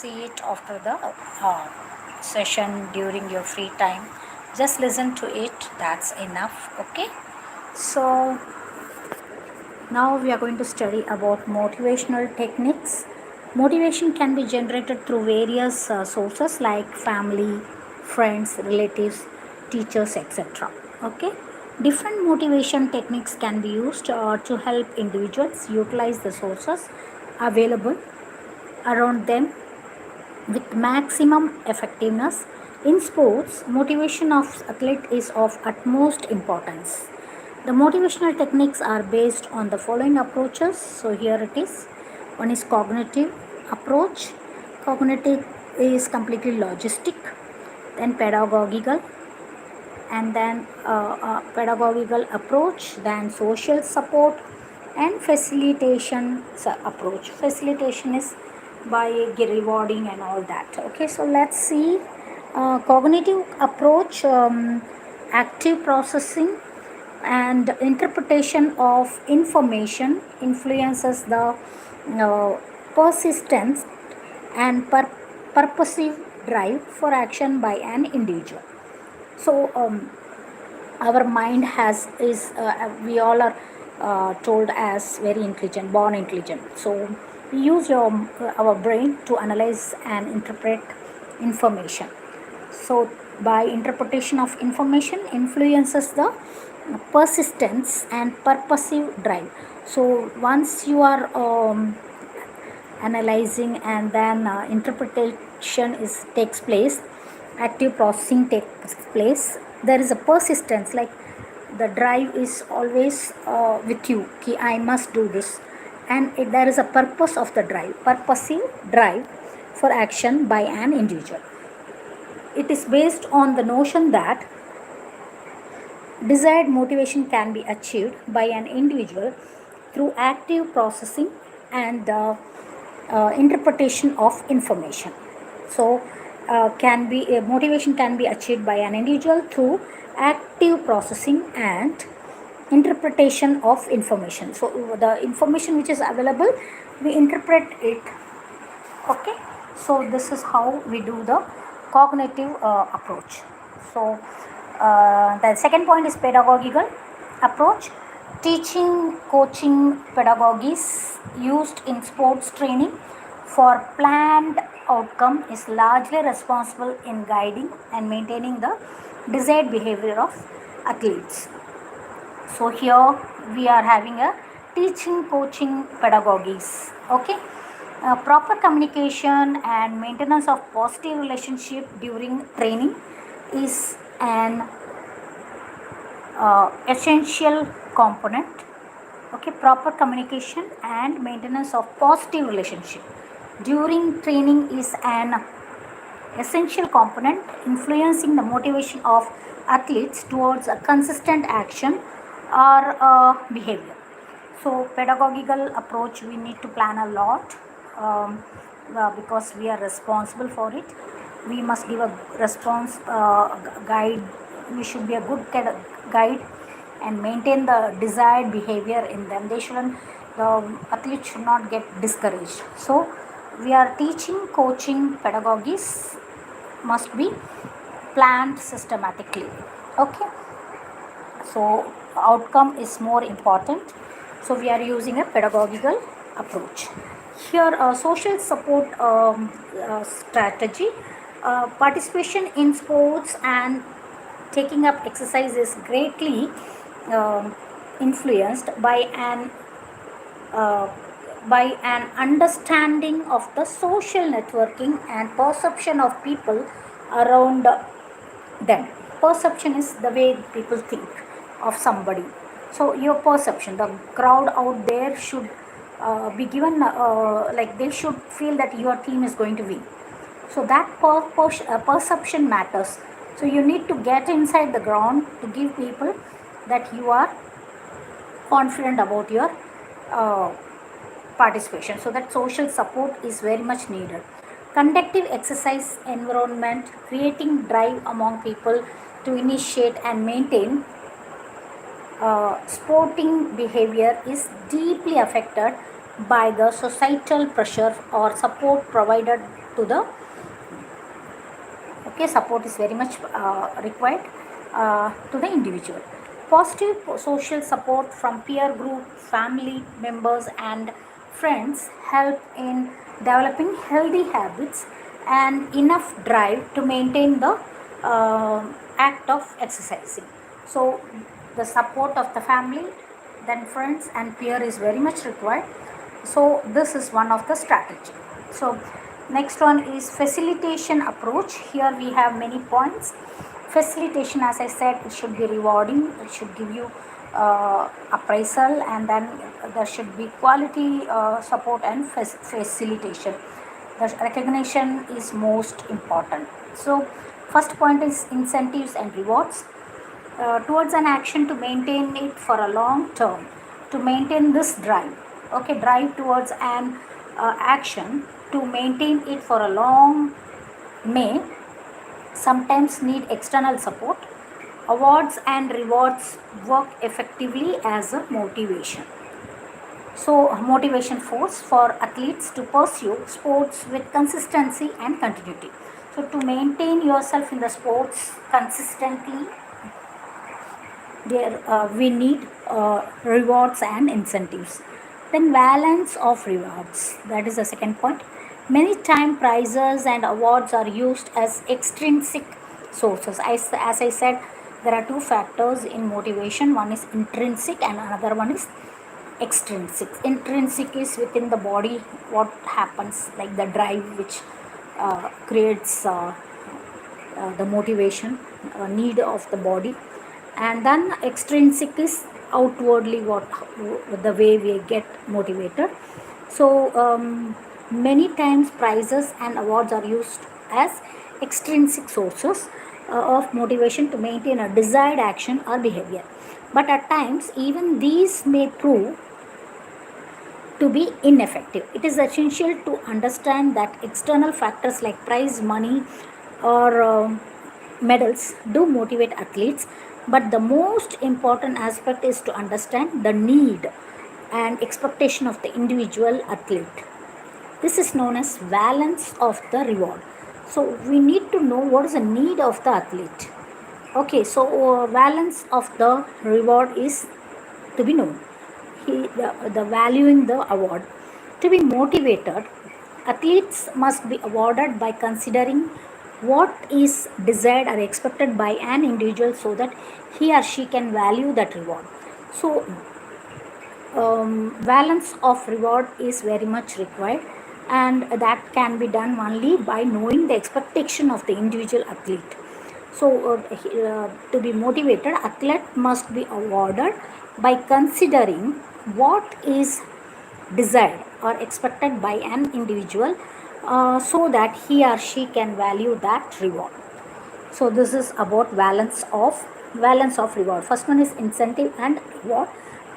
see it after the session during your free time. Just listen to it, that's enough. Okay, so now we are going to study about motivational techniques. Motivation can be generated through various sources like family, friends, relatives, teachers, etc. Okay, different motivation techniques can be used to help individuals utilize the sources available around them with maximum effectiveness. In sports, motivation of athlete is of utmost importance. The motivational techniques are based on the following approaches. So here it is. One is cognitive approach. Cognitive is completely logistic, then pedagogical, and then pedagogical approach, then social support, and facilitation approach. Facilitation is by rewarding and all that. Okay, so let's see. Cognitive approach, active processing and interpretation of information influences the persistence and purposive drive for action by an individual. So our mind has is we all are told as very intelligent, born intelligent. So we use our brain to analyze and interpret information. So by interpretation of information influences the persistence and purposive drive. So once you are analyzing and then interpretation is takes place, active processing takes place, there is a persistence, like the drive is always with you, ki I must do this, and there is a purpose of the drive, purposive drive for action by an individual. It is based on the notion that desired motivation can be achieved by an individual through active processing and interpretation of information. So, can be motivation can be achieved by an individual through active processing and interpretation of information. So, the information which is available, we interpret it. Okay, so this is how we do the cognitive approach. So, the second point is pedagogical approach. Teaching, coaching pedagogies used in sports training for planned outcome is largely responsible in guiding and maintaining the desired behavior of athletes. So here we are having a teaching, coaching pedagogies. Okay, proper communication and maintenance of positive relationship during training is an essential component. Okay, proper communication and maintenance of positive relationship during training is an essential component influencing the motivation of athletes towards a consistent action or behavior. So pedagogical approach, we need to plan a lot because we are responsible for it. We must give a response guide. We should be a good guide and maintain the desired behavior in them. They shouldn't, the athlete should not get discouraged. So we are teaching, coaching pedagogies must be planned systematically. Okay, so outcome is more important. So we are using a pedagogical approach. Here social support strategy, participation in sports and taking up exercise is greatly influenced uh, by an understanding of the social networking and perception of people around them. Perception is the way people think of somebody. So your perception, the crowd out there should be given like they should feel that your team is going to win. So that perception matters. So you need to get inside the ground to give people that you are confident about your participation. So that social support is very much needed. Conductive exercise environment, creating drive among people to initiate and maintain sporting behavior is deeply affected by the societal pressure or support provided to the, okay, support is very much required to the individual. Positive social support from peer group, family members and friends help in developing healthy habits and enough drive to maintain the act of exercising. So the support of the family, then friends and peer is very much required. So this is one of the strategy. So next one is facilitation approach. Here we have many points. Facilitation, as I said, it should be rewarding, it should give you appraisal, and then there should be quality support and facilitation. The recognition is most important. So first point is incentives and rewards towards an action to maintain it for a long term, to maintain this drive, okay, drive towards an action to maintain it for a long may sometimes need external support. Awards and rewards work effectively as a motivation. So motivation force for athletes to pursue sports with consistency and continuity. So to maintain yourself in the sports consistently, there we need rewards and incentives. Then balance of rewards, that is the second point. Many time prizes and awards are used as extrinsic sources. As I said, there are two factors in motivation, one is intrinsic and another one is extrinsic. Intrinsic is within the body, what happens, like the drive which creates the motivation need of the body, and then extrinsic is outwardly what the way we get motivated. So many times prizes and awards are used as extrinsic sources of motivation to maintain a desired action or behavior, but at times even these may prove to be ineffective. It is essential to understand that external factors like prize money or medals do motivate athletes, but the most important aspect is to understand the need and expectation of the individual athlete. This is known as balance of the reward. So we need to know what is the need of the athlete. Okay, so balance of the reward is to be known. The valuing the award. To be motivated, athletes must be awarded by considering what is desired or expected by an individual so that he or she can value that reward. So balance of reward is very much required, and that can be done only by knowing the expectation of the individual athlete. So to be motivated, athlete must be awarded by considering what is desired or expected by an individual so that he or she can value that reward. So this is about balance of reward. First one is incentive and reward.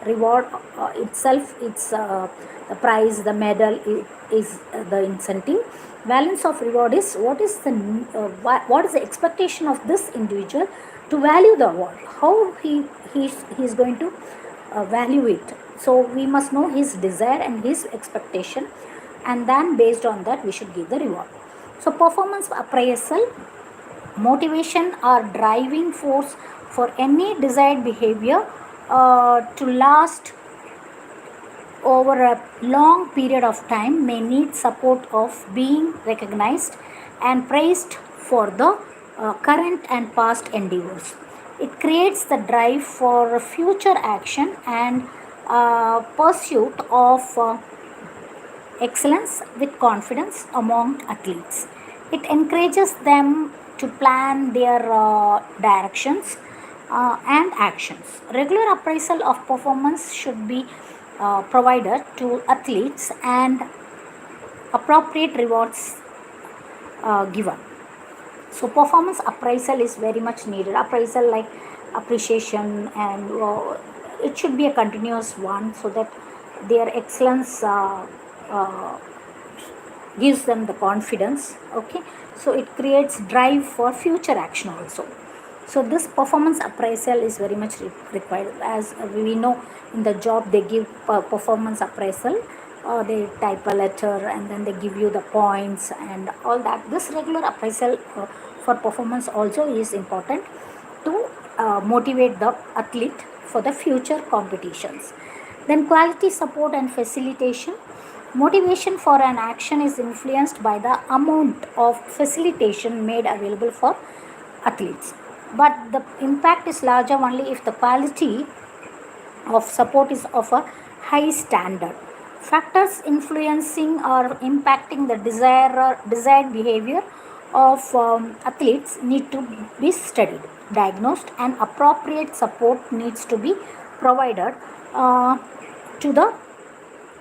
Reward itself, it's the prize, the medal is the incentive. Balance of reward is what is the expectation of this individual to value the award, how he is going to value it. So we must know his desire and his expectation, and then based on that we should give the reward. So performance appraisal, motivation or driving force for any desired behavior to last over a long period of time may need support of being recognized and praised for the current and past endeavors. It creates the drive for future action and pursuit of excellence with confidence among athletes. It encourages them to plan their directions and actions. Regular appraisal of performance should be provided to athletes and appropriate rewards given. So performance appraisal is very much needed. Appraisal like appreciation, and it should be a continuous one so that their excellence gives them the confidence. Okay, so it creates drive for future action also. So this performance appraisal is very much required. As we know, in the job they give performance appraisal they type a letter and then they give you the points and all that. This regular appraisal for performance also is important to motivate the athlete for the future competitions. Then quality support and facilitation. Motivation for an action is influenced by the amount of facilitation made available for athletes, but the impact is larger only if the quality of support is of a high standard. Factors influencing or impacting the desired behavior of athletes need to be studied, diagnosed, and appropriate support needs to be provided uh, to the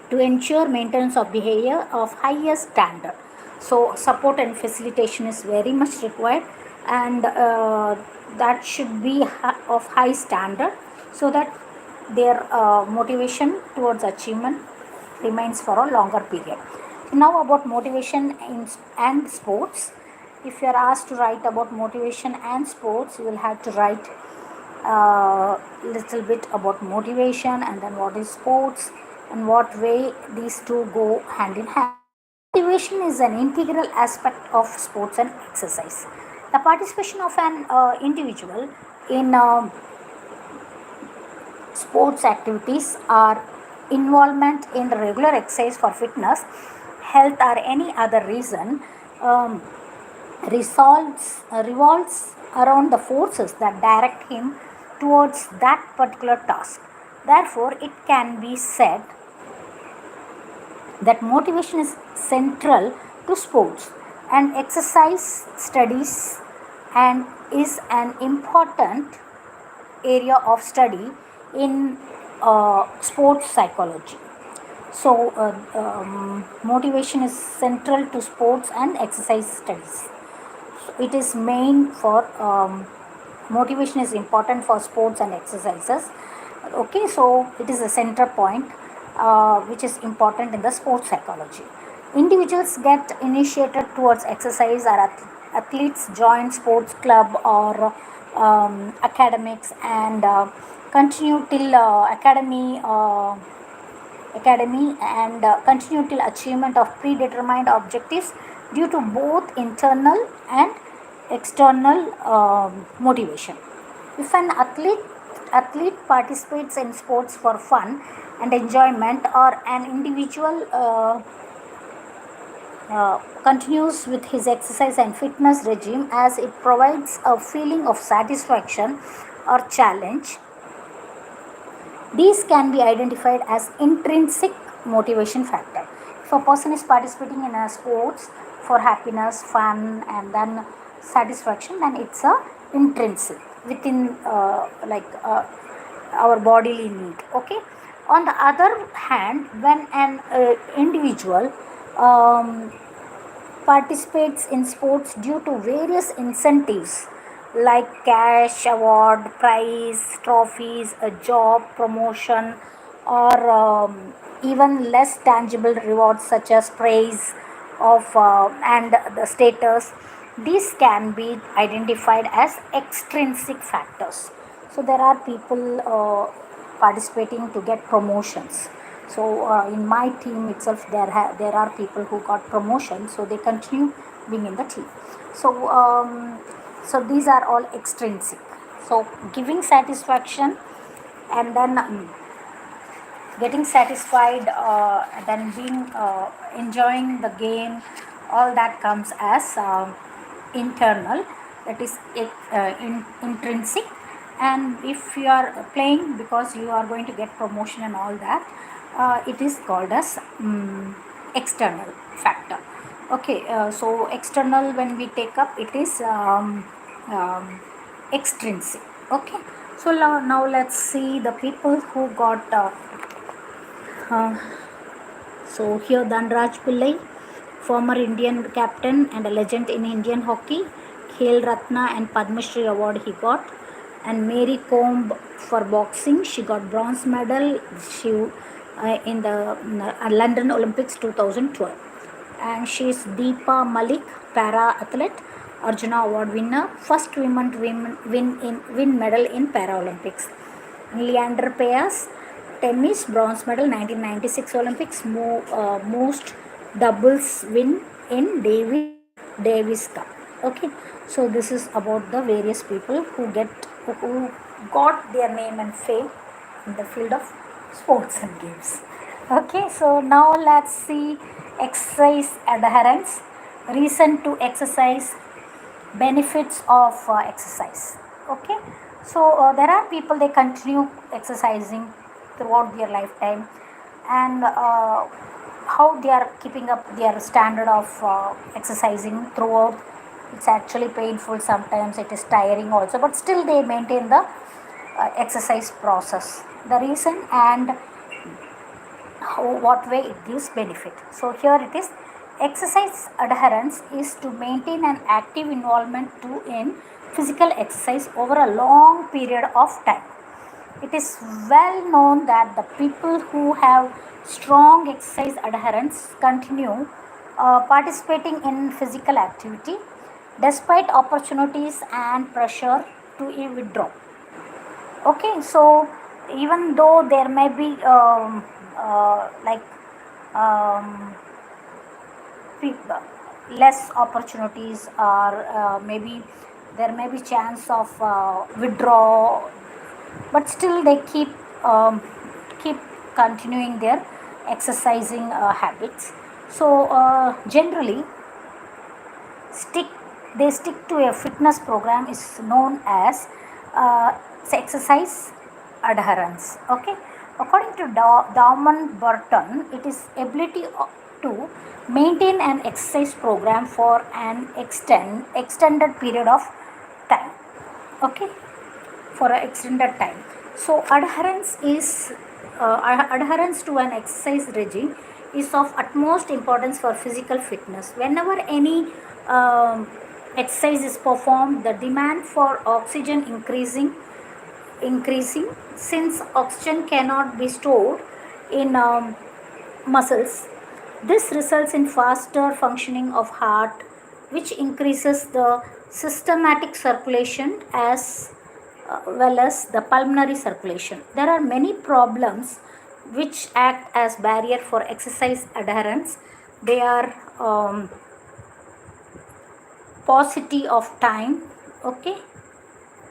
to ensure maintenance of behavior of highest standard. So support and facilitation is very much required, and that should be of high standard so that their motivation towards achievement remains for a longer period. Now about motivation and sports. If you are asked to write about motivation and sports, you will have to write little bit about motivation and then what is sports and what way these two go hand in hand. Motivation is an integral aspect of sports and exercise. The participation of an individual in sports activities or involvement in the regular exercise for fitness, health, or any other reason um, revolves around the forces that direct him towards that particular task. Therefore, it can be said that motivation is central to sports and exercise studies and is an important area of study in sports psychology. So, motivation is central to sports and exercise studies. It is main for motivation is important for sports and exercises. Okay, so it is a center point which is important in the sports psychology. Individuals get initiated towards exercise, or athletes join sports club or academics and continue till academy and continue till achievement of predetermined objectives due to both internal and external motivation. If an athlete participates in sports for fun and enjoyment, or an individual continues with his exercise and fitness regime as it provides a feeling of satisfaction or challenge, these can be identified as intrinsic motivation factor. If a person is participating in a sports for happiness, fun, and then satisfaction, then it's a intrinsic within our bodily need. Okay. On the other hand, when an individual um, participates in sports due to various incentives like cash, award, prize, trophies, a job, promotion, or even less tangible rewards such as praise of and the status. These can be identified as extrinsic factors. So there are people participating to get promotions. So in my team itself, there are people who got promotion, so they continue being in the team. So so these are all extrinsic. So giving satisfaction and then getting satisfied, then being enjoying the game, all that comes as internal, that is intrinsic. And if you are playing because you are going to get promotion and all that, it is called as external factor. Okay, so external, when we take up, it is um, extrinsic. Okay, so now let's see the people who got uh, so here Dhanraj Pillai, former Indian captain and a legend in Indian hockey, Khel Ratna and Padma Shri award he got. And Mary Combe for boxing, she got bronze medal in the London Olympics 2012. And she is Deepa Malik, para athlete, Arjuna award winner, first woman to win medal in Paralympics. Leander Paes, Tennis bronze medal 1996 Olympics. Most doubles win in Davis Cup. Okay, so this is about the various people who got their name and fame in the field of sports and games. Okay, so now let's see exercise adherence. Reason to exercise, benefits of exercise. Okay, so there are people, they continue exercising throughout their lifetime, and how they are keeping up their standard of exercising throughout. It's actually painful sometimes, it is tiring also, but still they maintain the exercise process. The reason and what way it gives benefit. So here it is, exercise adherence is to maintain an active involvement to in physical exercise over a long period of time. It is well known that the people who have strong exercise adherence continue participating in physical activity despite opportunities and pressure to withdraw. Okay, so even though there may be like um, less opportunities, or maybe there may be chance of withdraw, but still they keep continuing their exercising habits. So generally stick they stick to a fitness program is known as uh, exercise adherence. Okay, according to Dauman Burton, it is ability to maintain an exercise program for an extended period of time. Okay, for an extended time. So adherence to an exercise regime is of utmost importance for physical fitness. Whenever any exercise is performed, the demand for oxygen increasing, since oxygen cannot be stored in muscles. This results in faster functioning of heart, which increases the systematic circulation as well as the pulmonary circulation. There are many problems which act as barrier for exercise adherence. They are paucity of time. Okay,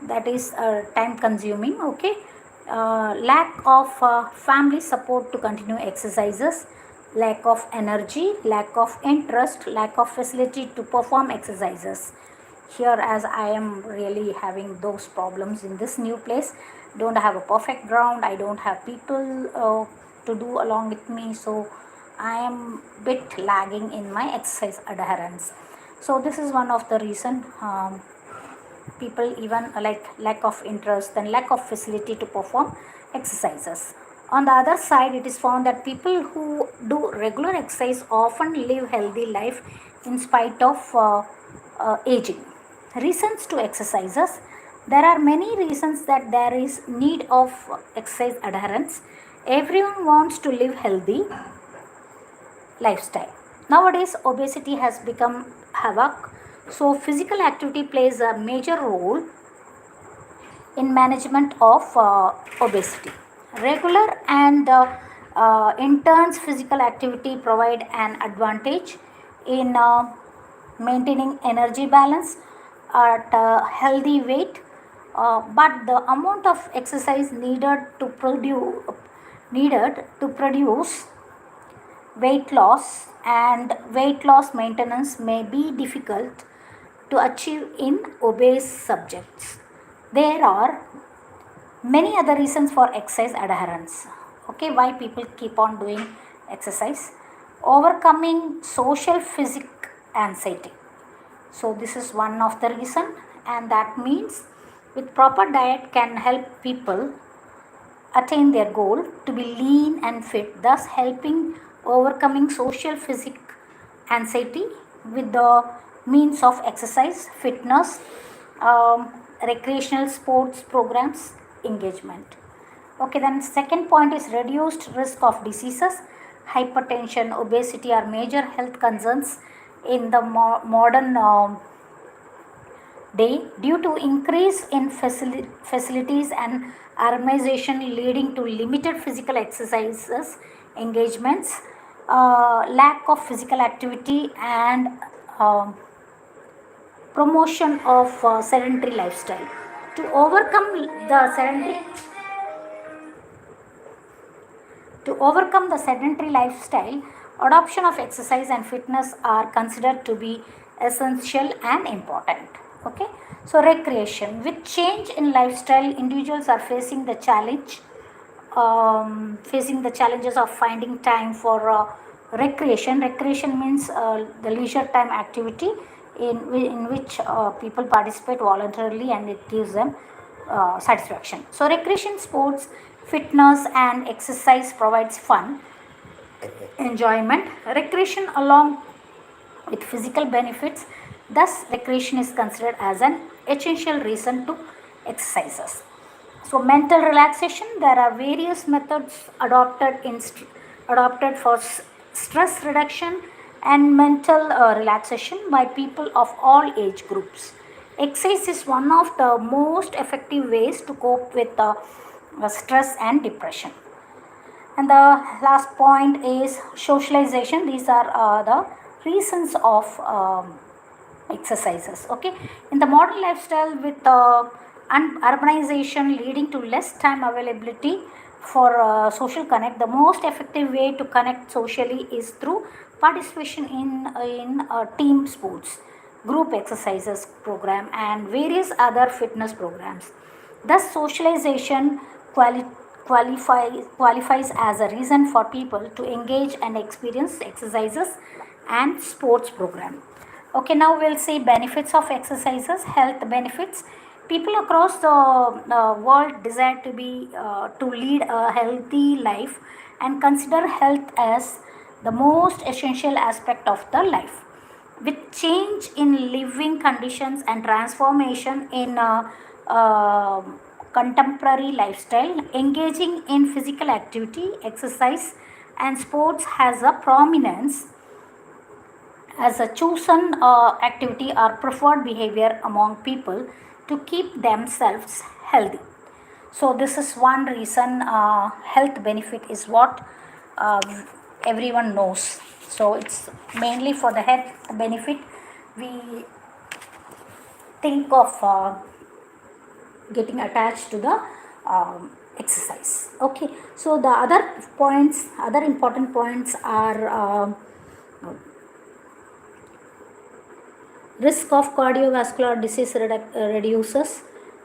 that is time consuming. Okay, lack of family support to continue exercises, lack of energy, lack of interest, lack of facility to perform exercises. Here, as I am really having those problems in this new place, don't have a perfect ground, I don't have people to do along with me, so I am bit lagging in my exercise adherence. So this is one of the reason, people even like lack of interest and lack of facility to perform exercises. On the other side, it is found that people who do regular exercise often live healthy life in spite of aging. Reasons to exercises, there are many reasons that there is need of exercise adherence. Everyone wants to live healthy lifestyle. Nowadays, obesity has become havoc, so physical activity plays a major role in management of obesity. Regular and intense physical activity provide an advantage in maintaining energy balance at a healthy weight, but the amount of exercise needed to produce weight loss and weight loss maintenance may be difficult to achieve in obese subjects. There are many other reasons for exercise adherence. Okay, why people keep on doing exercise? Overcoming social physic anxiety. So this is one of the reason, and that means with proper diet can help people attain their goal to be lean and fit, thus helping overcoming social physic anxiety with the means of exercise, fitness, recreational sports programs, engagement. Okay, then second point is reduced risk of diseases. Hypertension, obesity are major health concerns in the modern day due to increase in facilities and urbanization leading to limited physical exercises engagements, lack of physical activity, and um promotion of sedentary lifestyle. To overcome the sedentary To overcome the sedentary lifestyle, adoption of exercise and fitness are considered to be essential and important. Okay, so recreation. With change in lifestyle, individuals are facing the challenges of finding time for recreation. Recreation means the leisure time activity in which people participate voluntarily and it gives them satisfaction. So, recreation, sports, fitness, and exercise provides fun, enjoyment, recreation along with physical benefits. Thus, recreation is considered as an essential reason to exercises. So, mental relaxation. There are various methods adopted for stress reduction and mental relaxation by people of all age groups. Exercise is one of the most effective ways to cope with stress and depression. And the last point is socialization. These are the reasons of exercises. Okay, in the modern lifestyle with urbanization leading to less time availability for social connect, the most effective way to connect socially is through participation in team sports, group exercises program, and various other fitness programs. Thus, socialization qualifies as a reason for people to engage and experience exercises and sports program. Okay, now we'll see benefits of exercises, health benefits. People across the world desire to lead a healthy life and consider health as the most essential aspect of the life. With change in living conditions and transformation in uh, contemporary lifestyle, engaging in physical activity, exercise, and sports has a prominence as a chosen activity or preferred behavior among people to keep themselves healthy. So, this is one reason health benefit is what uh, everyone knows. So, it's mainly for the health benefit we think of getting attached to the exercise. Okay, so the other important points are risk of cardiovascular disease reduces.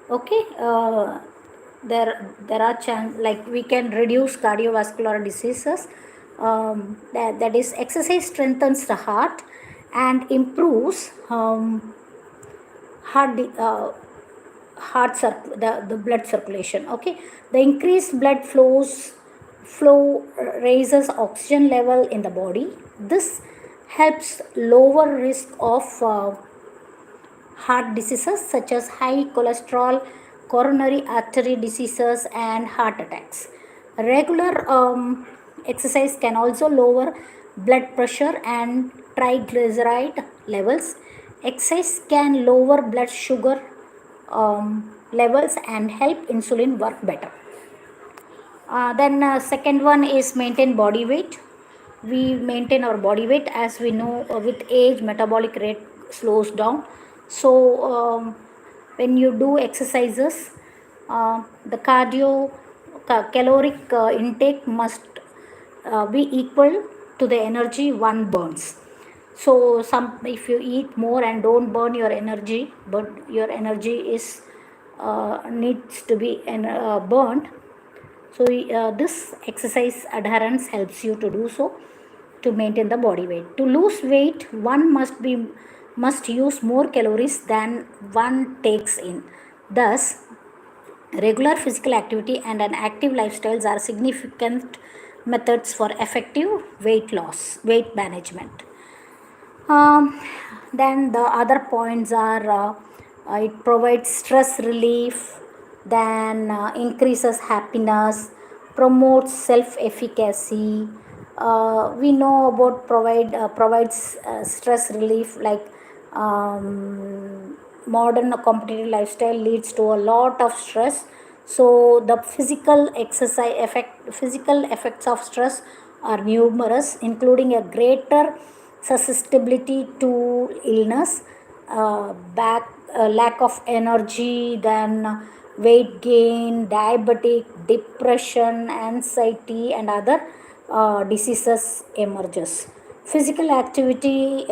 Okay, there are like we can reduce cardiovascular diseases. That is, exercise strengthens the heart and improves heart the blood circulation. Okay, the increased blood flow raises oxygen level in the body. This helps lower risk of heart diseases such as high cholesterol, coronary artery diseases, and heart attacks. Regular exercise can also lower blood pressure and triglyceride levels. Exercise can lower blood sugar levels and help insulin work better. Then second one is maintain body weight. We maintain our body weight, as we know with age metabolic rate slows down. So when you do exercises, the caloric intake must be equal to the energy one burns. So some, if you eat more and don't burn your energy, but your energy is needs to be burned. So this exercise adherence helps you to do so, to maintain the body weight. To lose weight, one must use more calories than one takes in. Thus, regular physical activity and an active lifestyles are significant methods for effective weight management. Um, then the other points are it provides stress relief, then increases happiness, promotes self efficacy. We know about provides stress relief, like modern competitive lifestyle leads to a lot of stress. So the physical effects of stress are numerous, including a greater susceptibility to illness, lack of energy, then weight gain, diabetic, depression, anxiety, and other diseases emerges. Physical activity,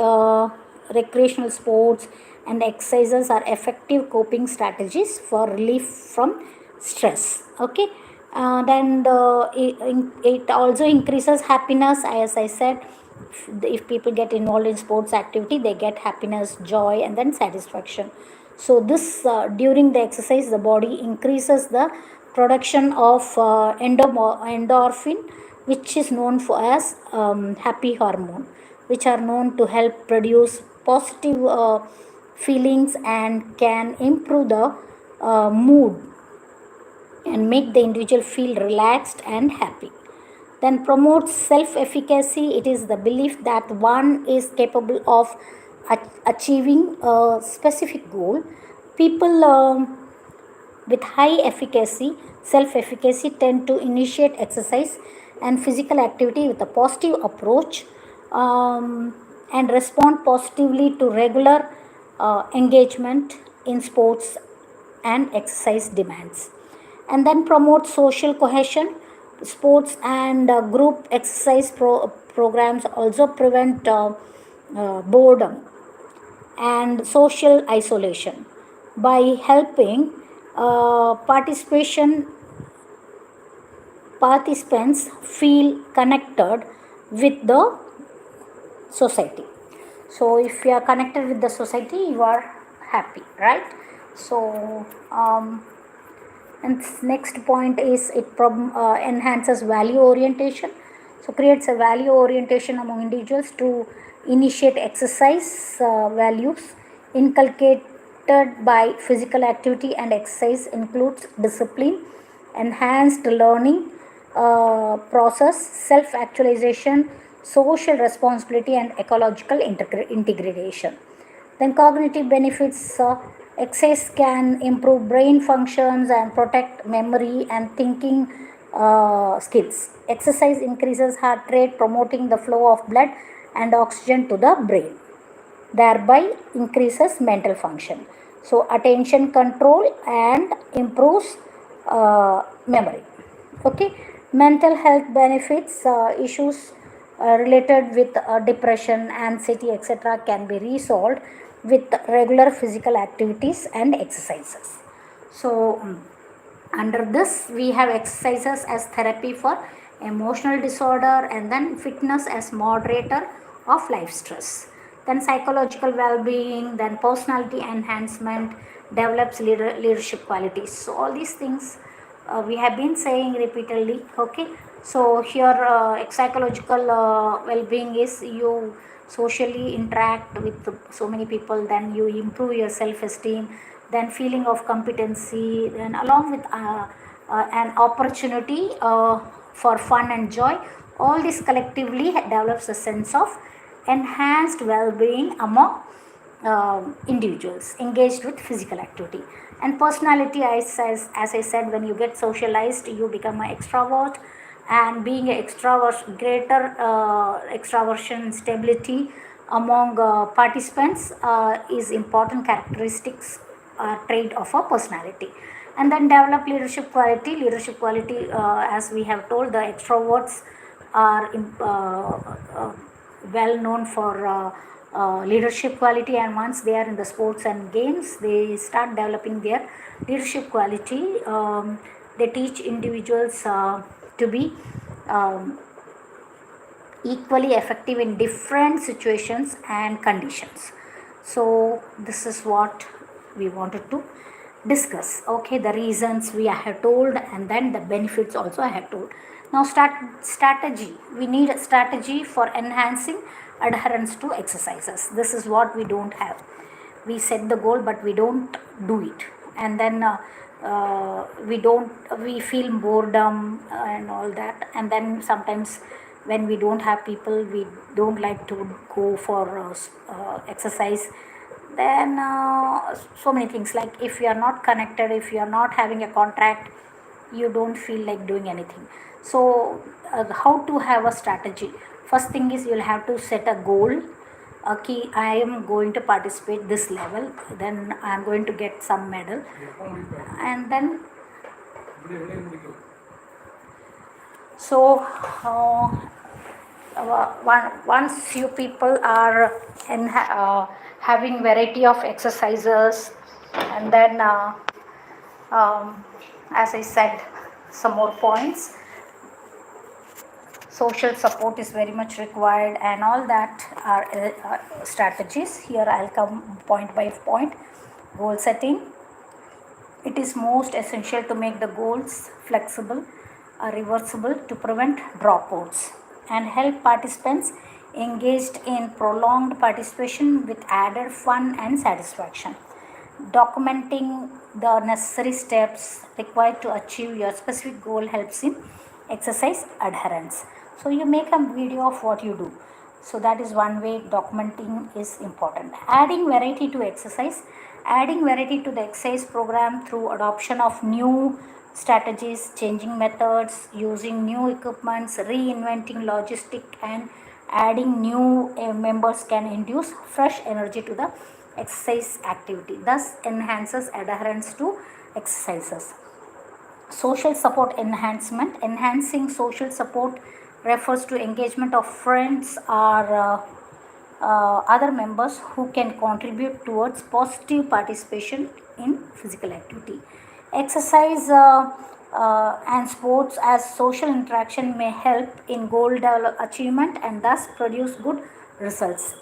recreational sports, and exercises are effective coping strategies for relief from stress. Okay, it also increases happiness, as I said. If people get involved in sports activity, they get happiness, joy, and then satisfaction. So this during the exercise, the body increases the production of endorphin, which is known for as happy hormone, which are known to help produce positive feelings and can improve the mood and make the individual feel relaxed and happy. Then promotes self efficacy. It is the belief that one is capable of achieving a specific goal. People with high efficacy, self efficacy, tend to initiate exercise and physical activity with a positive approach, and respond positively to regular engagement in sports and exercise demands. And then promote social cohesion. Sports and group exercise programs also prevent boredom and social isolation by helping participants feel connected with the society. So if you are connected with the society, you are happy, right? So and next point is it enhances value orientation. So creates a value orientation among individuals to initiate exercise values inculcated by physical activity and exercise includes discipline, enhanced learning process, self actualization, social responsibility, and ecological integration. Then cognitive benefits, exercise can improve brain functions and protect memory and thinking skills. Exercise increases heart rate, promoting the flow of blood and oxygen to the brain, thereby increases mental function. So attention control and improves memory. Okay, mental health benefits, issues related with depression, anxiety, etc., can be resolved with regular physical activities and exercises. So under this, we have exercises as therapy for emotional disorder, and then fitness as moderator of life stress. Then psychological well-being, then personality enhancement, develops leadership qualities. So all these things we have been saying repeatedly. Okay, so here psychological well-being is you socially interact with so many people, then you improve your self-esteem, then feeling of competency, then along with an opportunity for fun and joy. All this collectively develops a sense of enhanced well-being among individuals engaged with physical activity. And personality, as I said, when you get socialized, you become an extrovert, and being an extrovert, greater extraversion stability among participants is important characteristics trait of a personality. And then develop leadership quality, as we have told, the extroverts are well known for leadership quality, and once they are in the sports and games, they start developing their leadership quality. They teach individuals to be um, equally effective in different situations and conditions. So this is what we wanted to discuss. Okay, the reasons we have told, and then the benefits also I have told. Now strategy. We need a strategy for enhancing adherence to exercises. This is what we don't have. We set the goal, but we don't do it, and then we feel boredom and all that. And then sometimes when we don't have people, we don't like to go for exercise. then so many things, like if you are not connected, if you are not having a contract, you don't feel like doing anything. So how to have a strategy? First thing is, you'll have to set a goal. Okay, I am going to participate this level, then I am going to get some medal. And then so once you people are having variety of exercises, and then as I said, some more points, social support is very much required, and all that are strategies. Here I'll come point by point. Goal setting: it is most essential to make the goals flexible, reversible, to prevent dropouts and help participants engaged in prolonged participation with added fun and satisfaction. Documenting the necessary steps required to achieve your specific goal helps in exercise adherence. So you make a video of what you do. So that is one way documenting is important. Adding variety to exercise. Adding variety to the exercise program through adoption of new strategies, changing methods, using new equipments, reinventing logistic, and adding new members can induce fresh energy to the exercise activity, thus enhances adherence to exercises. Social support enhancement: enhancing social support refers to engagement of friends or other members who can contribute towards positive participation in physical activity. Exercise and sports as social interaction may help in goal achievement and thus produce good results.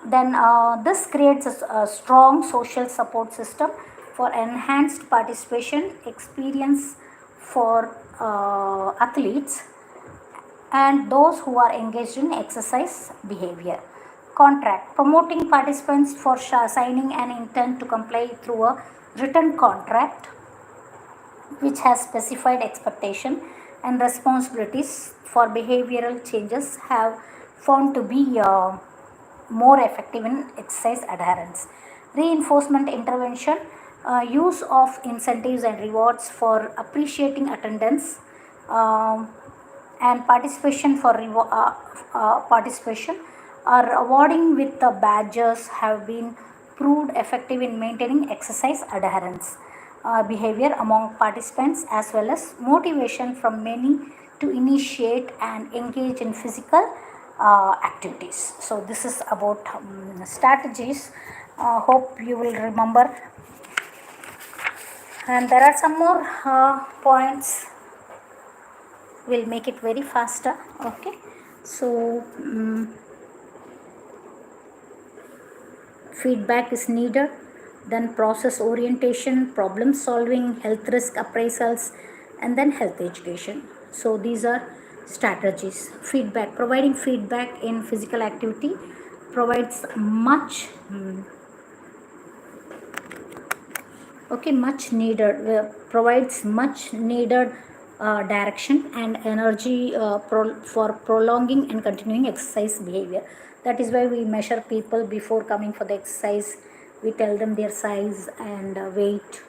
Then this creates a strong social support system for enhanced participation experience for athletes and those who are engaged in exercise behavior. Contract: promoting participants for signing an intent to comply through a written contract which has specified expectation and responsibilities for behavioral changes have found to be more effective in exercise adherence. Reinforcement intervention: use of incentives and rewards for appreciating attendance um, and participation for participation or awarding with the badges have been proved effective in maintaining exercise adherence behavior among participants, as well as motivation from many to initiate and engage in physical activities. So this is about strategies. Hope you will remember. And there are some more points. We'll make it very faster. Okay. So feedback is needed, then process orientation, problem solving, health risk appraisals, and then health education. So these are strategies. Feedback: providing feedback in physical activity provides much much needed, provides much needed direction and energy for prolonging and continuing exercise behavior. That is why we measure people before coming for the exercise. We tell them their size and weight.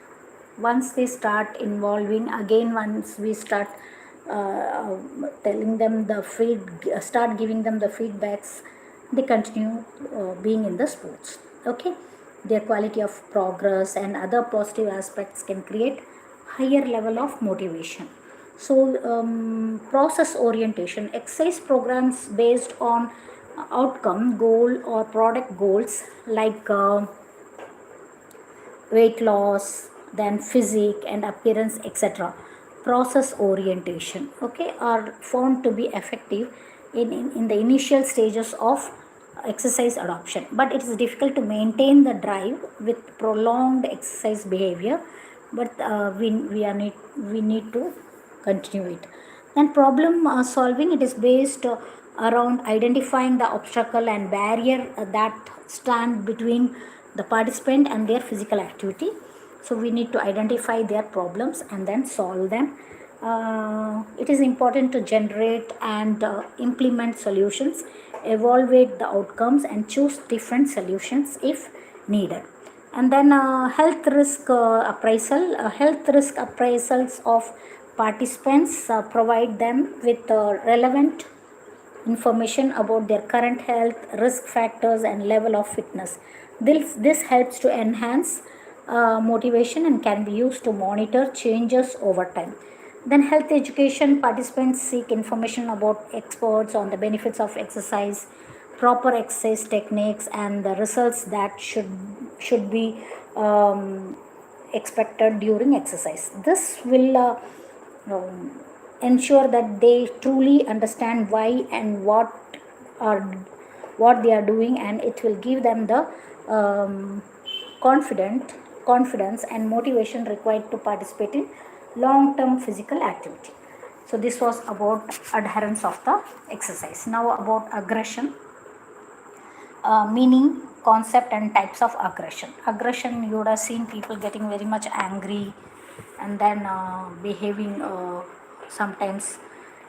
Once they start involving again, once we start telling them the start giving them the feedbacks, they continue being in the sports. Okay, their quality of progress and other positive aspects can create higher level of motivation. So process orientation: exercise programs based on outcome goal or product goals like weight loss, then physique and appearance, etc. Process orientation, okay, are found to be effective in the initial stages of exercise adoption, but it is difficult to maintain the drive with prolonged exercise behavior, but we need to continue it. Then problem solving: it is based around identifying the obstacle and barrier that stand between the participant and their physical activity. So we need to identify their problems and then solve them. It is important to generate and implement solutions, evaluate the outcomes, and choose different solutions if needed. And then health risk appraisal. Health risk appraisals of participants provide them with relevant information about their current health, risk factors, and level of fitness. This helps to enhance motivation and can be used to monitor changes over time. Then, health education participants seek information about experts on the benefits of exercise, proper exercise techniques, and the results that should be um, expected during exercise. This will ensure that they truly understand why and are what they are doing, and it will give them the um, confident confidence and motivation required to participate in long term physical activity. So this was about adherence of the exercise. Now about aggression. Meaning, concept, and types of aggression. Aggression, you would have seen people getting very much angry and then behaving sometimes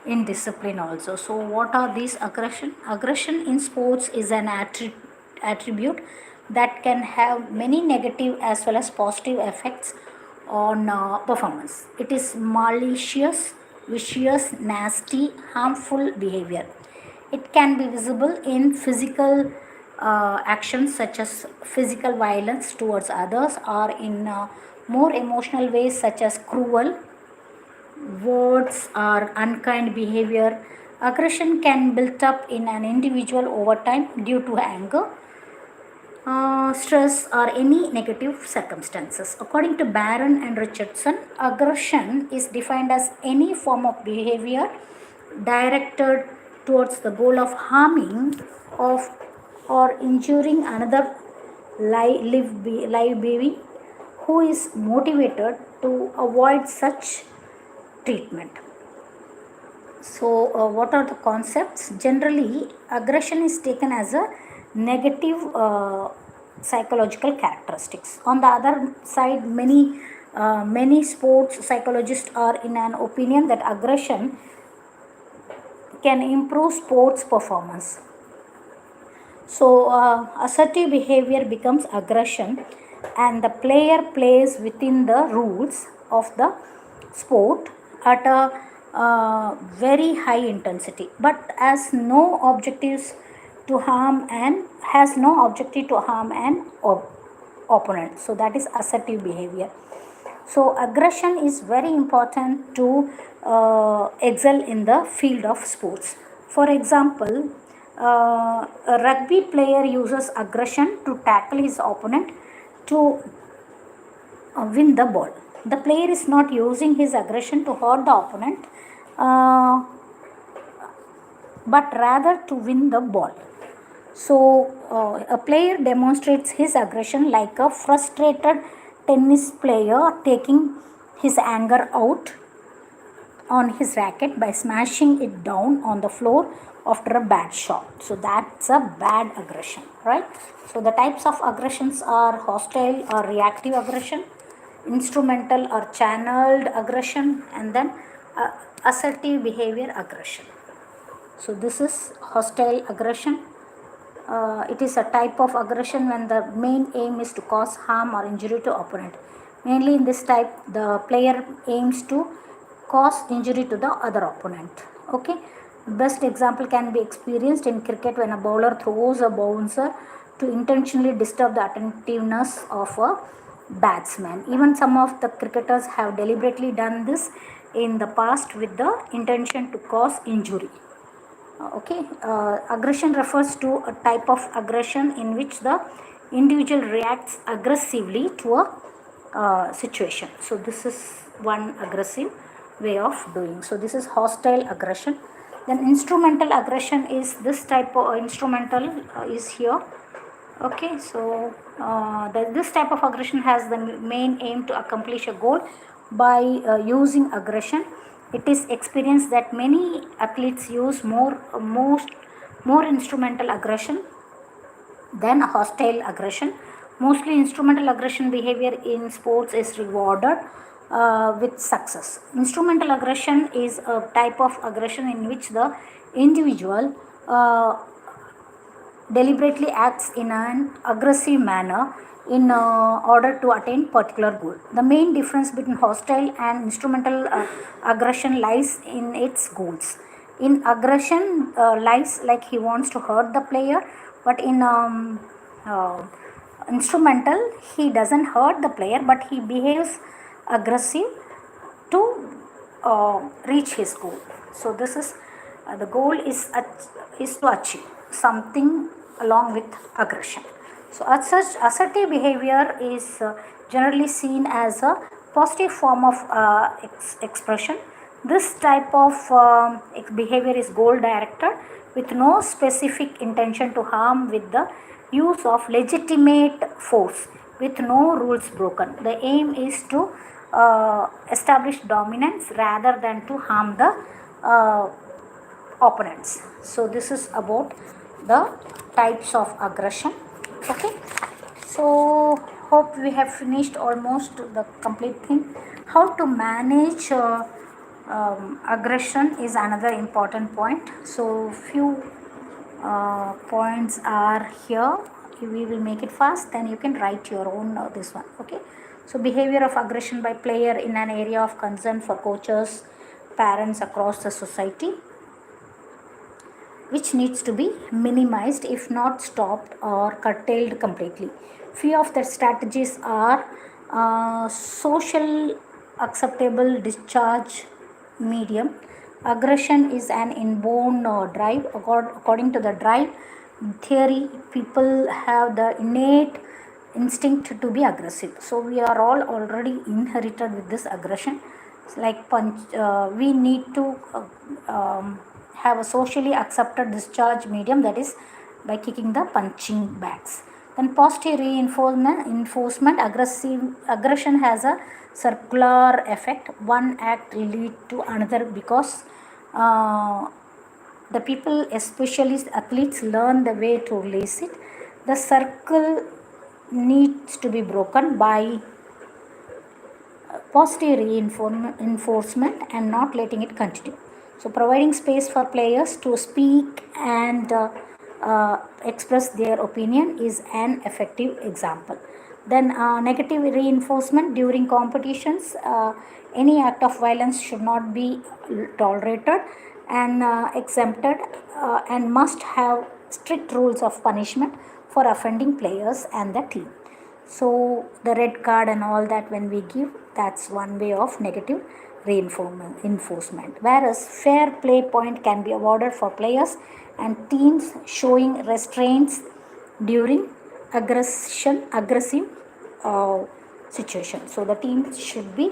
indiscipline also. So what are these aggression? Aggression in sports is an attribute that can have many negative as well as positive effects on performance. It is malicious, vicious, nasty, harmful behavior. It can be visible in physical actions such as physical violence towards others, or in more emotional ways such as cruel words or unkind behavior. Aggression can build up in an individual over time due to anger, stress, or any negative circumstances. According to Barron and Richardson, aggression is defined as any form of behavior directed towards the goal of harming of or injuring another live being who is motivated to avoid such treatment. So, what are the concepts? Generally, aggression is taken as a negative psychological characteristics. On the other side, many sports psychologists are in an opinion that aggression can improve sports performance. So, assertive behavior becomes aggression, and the player plays within the rules of the sport at a very high intensity, but has no objective to harm an opponent. So, that is assertive behavior. So, aggression is very important to excel in the field of sports. For example, a rugby player uses aggression to tackle his opponent to win the ball. The player is not using his aggression to hurt the opponent, but rather to win the ball. So, a player demonstrates his aggression like a frustrated tennis player taking his anger out on his racket by smashing it down on the floor after a bad shot. So, that's a bad aggression, right? So, the types of aggressions are hostile or reactive aggression, instrumental or channeled aggression, and then assertive behavior aggression. So, this is hostile aggression. It is a type of aggression when the main aim is to cause harm or injury to opponent. Mainly in this type, the player aims to cause injury to the other opponent. Okay. Best example can be experienced in cricket when a bowler throws a bouncer to intentionally disturb the attentiveness of a batsman. Even some of the cricketers have deliberately done this in the past with the intention to cause injury. Aggression refers to a type of aggression in which the individual reacts aggressively to a situation. So, this is one aggressive way of doing. So, this is hostile aggression. Then instrumental aggression is this type of instrumental is here. Okay, so this type of aggression has the main aim to accomplish a goal by using aggression. It is experienced that many athletes use more instrumental aggression than hostile aggression. Mostly instrumental aggression behavior in sports is rewarded with success. Instrumental aggression is a type of aggression in which the individual deliberately acts in an aggressive manner in order to attain particular goal. The main difference between hostile and instrumental aggression lies in its goals. In aggression lies like he wants to hurt the player, but in uh, instrumental he doesn't hurt the player, but he behaves aggressive to reach his goal. So this is the goal is to achieve something along with aggression. So as such, assertive behavior is generally seen as a positive form of expression. This type of behavior is goal directed with no specific intention to harm, with the use of legitimate force with no rules broken. The aim is to establish dominance rather than to harm the opponents. So this is about the types of aggression. Okay, so hope we have finished almost the complete thing. How to manage aggression is another important point. So few points are here. We will make it fast, then you can write your own this one. Okay, so behavior of aggression by player in an area of concern for coaches, parents across the society, which needs to be minimized if not stopped or curtailed completely. Few of the strategies are social acceptable discharge medium. Aggression is an inborn drive. According to the drive theory, people have the innate instinct to be aggressive. So we are all already inherited with this aggression. It's like punch. We need to have a socially accepted discharge medium, that is by kicking the punching bags. Then positive reinforcement aggression has a circular effect. One act lead to another because the people, especially athletes, learn the way to release it. The circle needs to be broken by positive reinforcement and not letting it continue. So, providing space for players to speak and express their opinion is an effective example. Then, negative reinforcement during competitions. Any act of violence should not be tolerated and exempted and must have strict rules of punishment for offending players and the team. So the red card and all that when we give, that's one way of negative reinforcement. Whereas fair play point can be awarded for players and teams showing restraints during aggressive uh, situation. So the team should be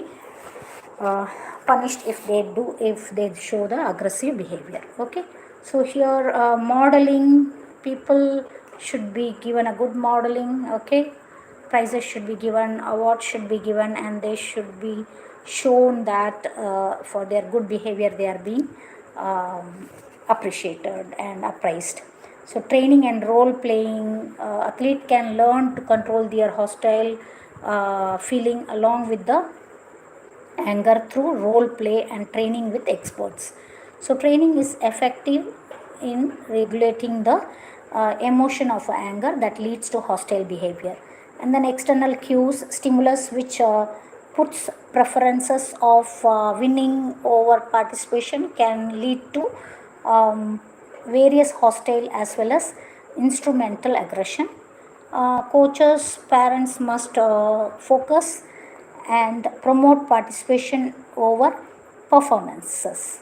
uh, punished if they show the aggressive behavior. Okay, so here modeling, people should be given a good modeling. Okay, prizes should be given, awards should be given, and they should be shown that for their good behavior they are being appreciated and appraised. So training and role playing, athlete can learn to control their hostile feeling along with the anger through role play and training with experts. So, training is effective in regulating the emotion of anger that leads to hostile behavior. And then external cues, stimulus which puts preferences of winning over participation can lead to various hostile as well as instrumental aggression. Coaches, parents must focus and promote participation over performances.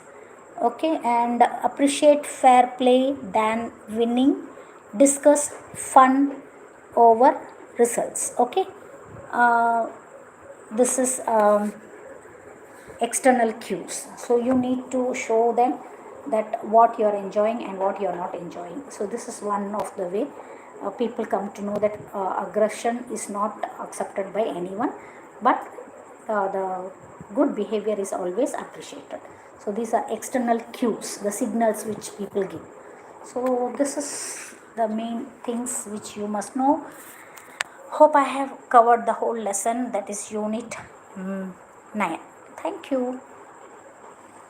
Okay, and appreciate fair play than winning. Discuss fun over results. Okay, uh, this is external cues. So you need to show them that what you are enjoying and what you are not enjoying. So this is one of the way people come to know that aggression is not accepted by anyone, but the good behavior is always appreciated. So these are external cues, the signals which people give. So this is the main things which you must know. Hope I have covered the whole lesson, that is unit 9. Thank you.